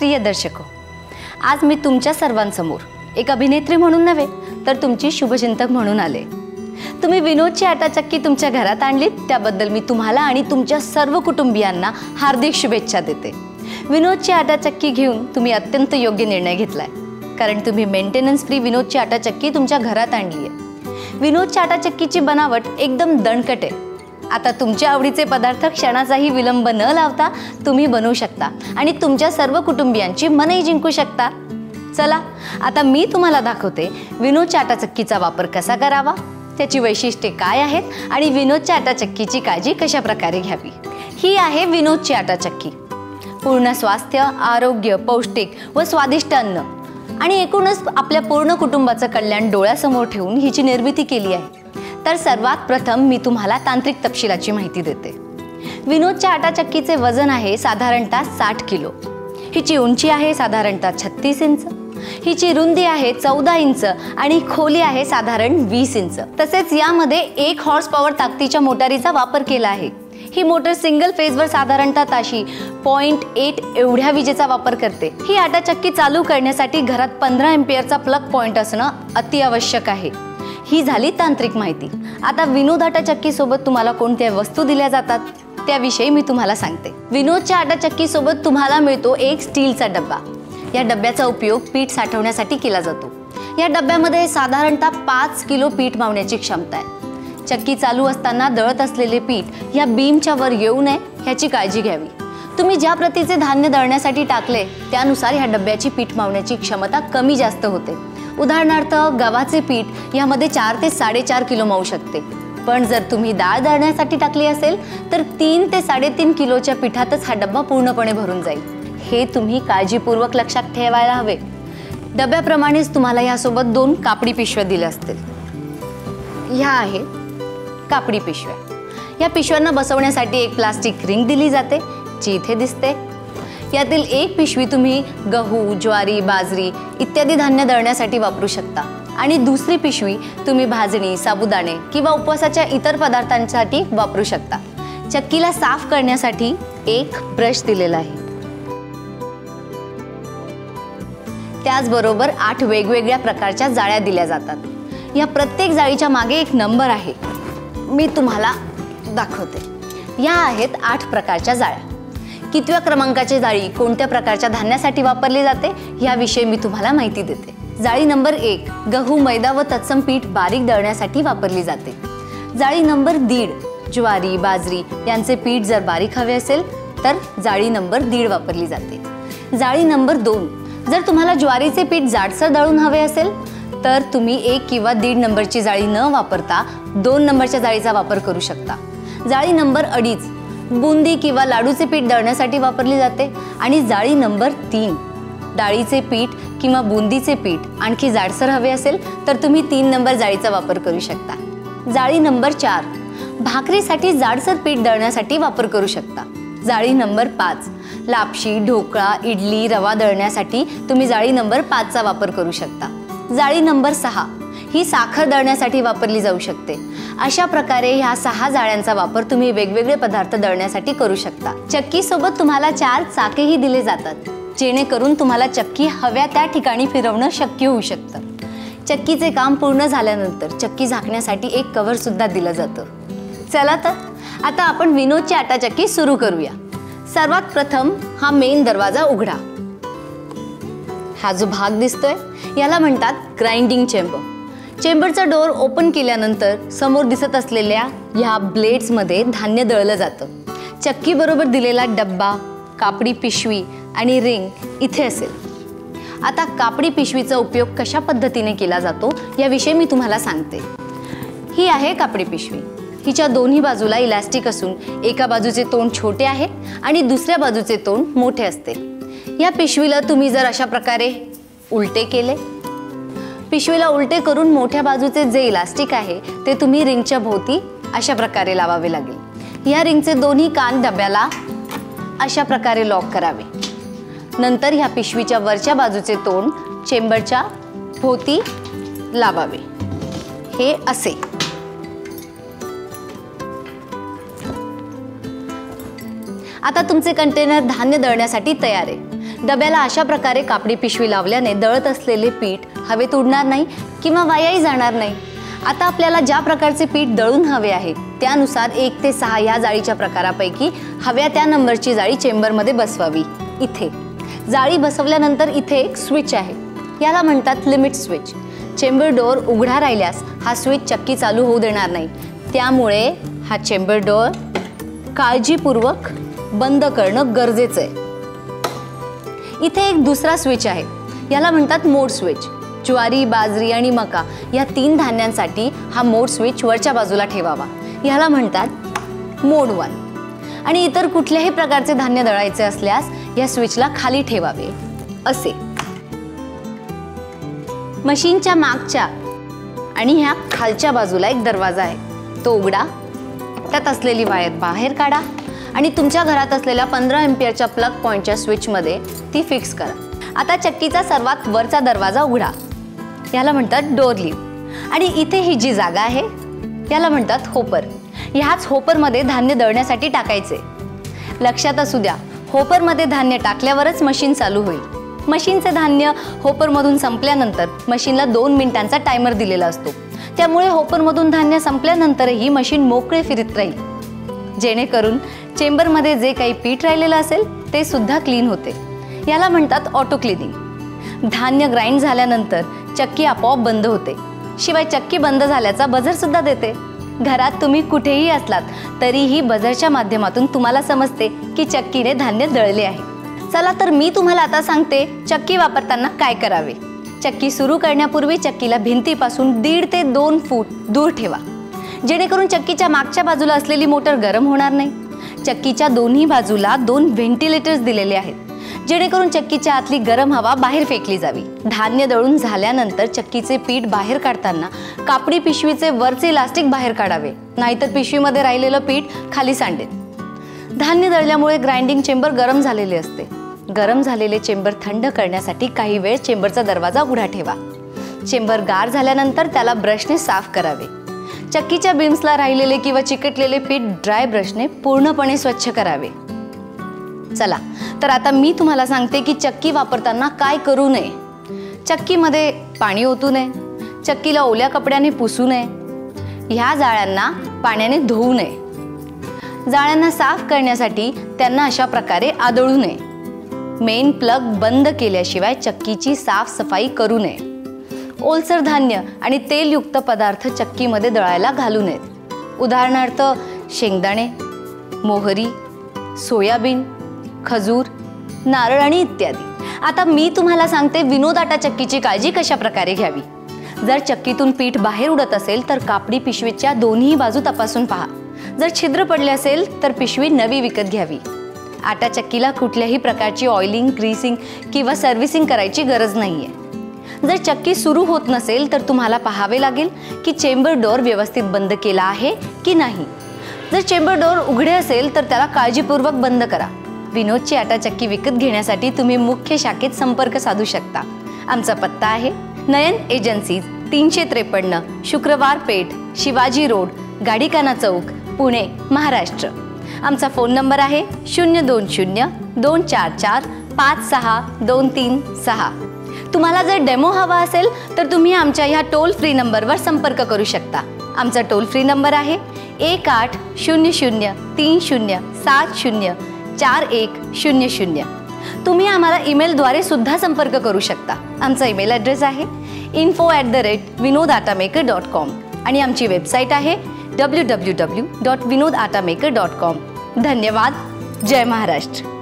प्रिय दर्शको, आज मी तुमच्या सर्वांसमोर एक अभिनेत्री म्हणून नव्हे तर तुमची शुभचिंतक म्हणून आले। तुम्ही विनोदची आटाचक्की तुमच्या घरात आणलीत त्याबद्दल मी तुम्हाला आणि तुमच्या सर्व कुटुंबियांना हार्दिक शुभेच्छा देते। विनोदची आटाचक्की घेऊन तुम्ही अत्यंत योग्य निर्णय घेतलाय, कारण तुम्ही मेंटेनन्स फ्री विनोदची आटाचक्की तुमच्या घरात आणली आहे। विनोदच्या आटाचक्कीची बनावट एकदम दणकट आहे। आता तुमच्या आवडीचे पदार्थ क्षणाचाही विलंब न लावता तुम्ही बनवू शकता आणि तुमच्या सर्व कुटुंबियांची मनही जिंकू शकता। चला आता मी तुम्हाला दाखवते विनोदच्या आटाचक्कीचा वापर कसा करावा, त्याची वैशिष्ट्ये काय आहेत आणि विनोदच्या आटाचक्कीची काळजी कशा प्रकारे घ्यावी। ही आहे विनोदची आटाचक्की। पूर्ण स्वास्थ्य, आरोग्य, पौष्टिक व स्वादिष्ट अन्न आणि एकूणच आपल्या पूर्ण कुटुंबाचं कल्याण डोळ्यासमोर ठेवून हिची निर्मिती केली आहे। तर सर्वात प्रथम मी तुम्हाला तांत्रिक तपशिलाची माहिती देते। विनोदच्या आटाचक्कीचे वजन आहे साधारणतः 60 किलो। हिची उंची आहे साधारणतः 36 इंच, हिची रुंदी आहे 14 इंच आणि खोली आहे साधारण 20 इंच। तसेच यामध्ये 1 हॉर्स पॉवर ताकदीच्या मोटारीचा वापर केला आहे। ही मोटर सिंगल फेजवर साधारणतः ताशी 0.8 एवढ्या विजेचा वापर करते। ही आटाचक्की चालू करण्यासाठी घरात 15 एम्पियरचा प्लग पॉइंट असणं अति आवश्यक आहे। ही झाली तांत्रिक माहिती। आता विनोद आटाचक्की सोबत तुम्हाला कोणत्या वस्तू दिल्या जातात त्याविषयी मी तुम्हाला सांगते। विनोदच्या आटाचक्की सोबत तुम्हाला मिळतो एक स्टीलचा डब्बा। या डब्याचा उपयोग पीठ साठवण्यासाठी केला जातो। या डब्यामध्ये साधारणतः 5 किलो पीठ मावण्याची क्षमता आहे। चक्की चालू असताना दळत असलेले पीठ या बीमच्या वर येऊ नये याची काळजी घ्यावी। तुम्ही ज्या प्रतीचे धान्य दळण्यासाठी टाकले त्यानुसार ह्या डब्याची पीठ मावण्याची क्षमता कमी जास्त होते। उदाहरणार्थ गव्हाचे पीठ यामध्ये 4 ते 4.5 किलो मावू शकते, पण जर तुम्ही डाळ दळण्यासाठी टाकली असेल तर 3 ते 3.5 किलोच्या पिठातच हा डब्बा पूर्णपणे भरून जाईल। हे तुम्ही काळजीपूर्वक लक्षात ठेवायला हवे। डब्याप्रमाणेच तुम्हाला यासोबत 2 कापडी पिशव्या दिल्या असतील। ह्या आहे कापडी पिशव्या। या पिशव्यांना बसवण्यासाठी एक प्लास्टिक रिंग दिली जाते जी इथे दिसते। यातील एक पिशवी तुम्ही गहू, ज्वारी, बाजरी इत्यादी धान्य दळण्यासाठी वापरू शकता आणि दुसरी पिशवी तुम्ही भाजणी, साबुदाणे किंवा उपवासाच्या इतर पदार्थांसाठी वापरू शकता। चक्कीला साफ करण्यासाठी एक ब्रश दिलेला आहे। त्याचबरोबर 8 वेगवेगळ्या प्रकारच्या जाळ्या दिल्या जातात। या प्रत्येक जाळीच्या मागे एक नंबर आहे, मी तुम्हाला दाखवते। या आहेत 8 प्रकारच्या जाळ्या। कितव्या क्रमांकाची जाळी कोणत्या प्रकारच्या धान्यासाठी वापरली जाते याविषयी मी तुम्हाला माहिती देते। जाळी नंबर 1 गहू, मैदा व तत्सम पीठ बारीक दळण्यासाठी वापरली जाते। जाळी नंबर 1.5 ज्वारी, बाजरी यांचे पीठ जर बारीक हवे असेल तर जाळी नंबर 1.5 वापरली जाते। जाळी नंबर 2 जर तुम्हाला ज्वारीचे पीठ जाडसर दळून हवे असेल तर तुम्ही 1 किंवा 1.5 नंबरची जाळी न वापरता 2 नंबरच्या जाळीचा वापर करू शकता। जाळी नंबर 2.5 बुंदी किंवा लाडूचे पीठ दळण्यासाठी वापरली जाते आणि जाळी नंबर 3 डाळीचे पीठ किंवा बुंदीचे पीठ आणखी जाडसर हवे असेल तर तुम्ही 3 नंबर जाळीचा वापर करू शकता। जाळी नंबर 4 भाकरीसाठी जाडसर पीठ दळण्यासाठी वापर करू शकता। जाळी नंबर 5 लापशी, ढोकळा, इडली, रवा दळण्यासाठी तुम्ही जाळी नंबर 5 चा वापर करू शकता। जाळी नंबर 6 ही साखर दळण्यासाठी वापरली जाऊ शकते। अशा प्रकारे ह्या 6 जाळ्यांचा वापर तुम्ही वेगवेगळे पदार्थ दळण्यासाठी करू शकता। चक्की सोबत तुम्हाला 4 चाकेही दिले जातात, जेणेकरून तुम्हाला चक्की हव्या त्या ठिकाणी फिरवणं शक्य होऊ शकतं। चक्कीचे काम पूर्ण झाल्यानंतर चक्की झाकण्यासाठी एक कव्हर सुद्धा दिलं जातं। चला तर आता आपण विनोदची आटाचक्की सुरू करूया। सर्वात प्रथम हा मेन दरवाजा उघडा। हा जो भाग दिसतोय याला म्हणतात ग्राइंडिंग चेंबर। चेंबरचा डोअर ओपन केल्यानंतर समोर दिसत असलेल्या ह्या ब्लेड्समध्ये धान्य दळलं जातं। चक्की बरोबर दिलेला डब्बा, कापडी पिशवी आणि रिंग इथे असेल। आता कापडी पिशवीचा उपयोग कशा पद्धतीने केला जातो याविषयी मी तुम्हाला सांगते। ही आहे कापडी पिशवी। हिच्या दोन्ही बाजूला इलास्टिक असून एका बाजूचे तोंड छोटे आहे आणि दुसऱ्या बाजूचे तोंड मोठे असते। या पिशवीला तुम्ही जर अशा प्रकारे उलटे केले, पिशवीला उलटे करून मोठ्या बाजूचे जे इलास्टिक आहे ते तुम्ही रिंगच्या भोवती अशा प्रकारे लावावे लागेल। या रिंगचे दोन्ही कान डब्याला अशा प्रकारे लॉक करावे। नंतर ह्या पिशवीच्या वरच्या बाजूचे तोंड चेंबरच्या भोवती लावावे, हे असे। आता तुमचे कंटेनर धान्य दळण्यासाठी तयार आहे। डब्याला अशा प्रकारे कापडी पिशवी लावल्याने दळत असलेले पीठ हवेत उडणार नाही किंवा वायाही जाणार नाही. आता आपल्याला ज्या प्रकारचे पीठ दळून हवे आहे त्यानुसार 1 ते 6 या जाळीच्या प्रकारापैकी हव्या त्या नंबरची जाळी चेंबरमध्ये बसवावी. इथे जाळी बसवल्यानंतर इथे एक स्विच आहे, याला म्हणतात लिमिट स्विच. चेंबर डोअर उघडा राहिल्यास हा स्विच चक्की चालू होऊ देणार नाही. त्यामुळे हा चेंबर डोअर काळजीपूर्वक बंद करणं गरजेचं आहे. इथे एक दुसरा स्विच आहे, याला म्हणतात मोड स्विच. ज्वारी, बाजरी आणि मका या 3 धान्यांसाठी हा मोड स्विच वरच्या बाजूला ठेवावा, याला म्हणतात मोड 1. आणि इतर कुठल्याही प्रकारचे धान्य दळायचे असल्यास या स्विचला खाली ठेवावे. असे मशीनच्या मागच्या आणि ह्या खालच्या बाजूला एक दरवाजा आहे, तो उघडा. त्यात असलेली वायर बाहेर काढा आणि तुमच्या घरात असलेल्या 15 एम्पियरच्या प्लग पॉइंटच्या स्विचमध्ये ती फिक्स करा. आता चक्कीचा सर्वात वरचा दरवाजा उघडा, याला म्हणतात डोअर लीव. आणि इथे ही जी जागा आहे याला म्हणतात होपर. ह्याच होपरमध्ये धान्य दळण्यासाठी टाकायचे. लक्षात असू द्या, होपरमध्ये धान्य टाकल्यावरच मशीन चालू होईल. मशीनचे धान्य होपरमधून संपल्यानंतर मशीनला 2 मिनिटांचा टायमर दिलेला असतो. त्यामुळे होपरमधून धान्य संपल्यानंतरही मशीन मोकळे फिरत राहील, जेणेकरून चेंबरमध्ये जे काही पीठ राहिलेलं असेल ते सुद्धा क्लीन होते. याला म्हणतात ऑटो क्लिनिंग. धान्य ग्राइंड झाल्यानंतर चक्की आपोआप बंद होते. शिवाय चक्की बंद झाल्याचा बझर सुद्धा देते. घरात तुम्ही कुठेही असलात तरीही बझरच्या माध्यमातून तुम्हाला समजते की चक्कीने धान्य दळले आहे. चला तर मी तुम्हाला आता सांगते चक्की वापरताना काय करावे. चक्की सुरू करण्यापूर्वी चक्कीला भिंतीपासून 1.5 ते 2 फूट दूर ठेवा, जेणेकरून चक्कीच्या मागच्या बाजूला असलेली मोटर गरम होणार नाही. चक्कीच्या दोन्ही बाजूला 2 व्हेंटिलेटर्स दिलेले आहेत, जेणेकरून चक्कीच्या आतली गरम हवा बाहेर फेकली जावी. धान्य दळून झाल्यानंतर चक्कीचे पीठ बाहेर काढताना कापडी पिशवीचे वरचे इलास्टिक बाहेर काढावे, नाहीतर पिशवीमध्ये राहिलेलं पीठ खाली सांडेल. धान्य दळल्यामुळे ग्राइंडिंग चेंबर गरम झालेले असते. गरम झालेले चेंबर थंड करण्यासाठी काही वेळ चेंबरचा दरवाजा उघडा ठेवा. चेंबर गार झाल्यानंतर त्याला ब्रशने साफ करावे. चक्कीच्या बीम्सला राहिलेले किंवा चिकटलेले पीठ ड्राय ब्रशने पूर्णपणे स्वच्छ करावे. चला तर आता मी तुम्हाला सांगते की चक्की वापरताना काय करू नये. चक्कीमध्ये पाणी ओतू नये, चक्कीला ओल्या कपड्याने पुसू नये, ह्या जाळ्यांना पाण्याने धुवू नये. जाळ्यांना साफ करण्यासाठी त्यांना अशा प्रकारे आदळू नये. मेन प्लग बंद केल्याशिवाय चक्कीची साफसफाई करू नये. ओलसर धान्य आणि तेलयुक्त पदार्थ चक्कीमध्ये दळायला घालू नयेत. उदाहरणार्थ शेंगदाणे, मोहरी, सोयाबीन, खजूर, नारळ आणि इत्यादी. आता मी तुम्हाला सांगते विनोद आटा चक्कीची काळजी कशा प्रकारे घ्यावी. जर चक्कीतून पीठ बाहेर उडत असेल तर कापडी पिशवीच्या दोन्ही बाजू तपासून पहा. जर छिद्र पडले असेल तर पिशवी नवी विकत घ्यावी. आटा चक्कीला कुठल्याही प्रकारची ऑइलिंग, ग्रीसिंग किंवा सर्व्हिसिंग करायची गरज नाहीये. जर चक्की सुरू होत नसेल तर तुम्हाला पाहावे लागेल की चेंबर डोअर व्यवस्थित बंद केला आहे की नाही. जर चेंबर डोअर उघडे असेल तर त्याला काळजीपूर्वक बंद करा. विनोदची आटा चक्की विकत घेण्यासाठी तुम्ही मुख्य शाखेत संपर्क साधू शकता. आमचा पत्ता आहे नयन एजन्सीज, 353 शुक्रवार पेठ, शिवाजी रोड, गाडीखाना चौक, पुणे, महाराष्ट्र. आमचा फोन नंबर आहे 020-244-56-236. तुम्हाला जर डेमो हवा असेल तर तुम्ही आमच्या ह्या टोल फ्री नंबरवर संपर्क करू शकता. आमचा टोल फ्री नंबर आहे 1800-30-70-4100. तुम्ही आम्हाला ईमेलद्वारे सुद्धा संपर्क करू शकता. आमचा ईमेल ॲड्रेस आहे info@vinodataMaker.com आणि आमची वेबसाईट आहे www.vinodataMaker.com. धन्यवाद. जय महाराष्ट्र.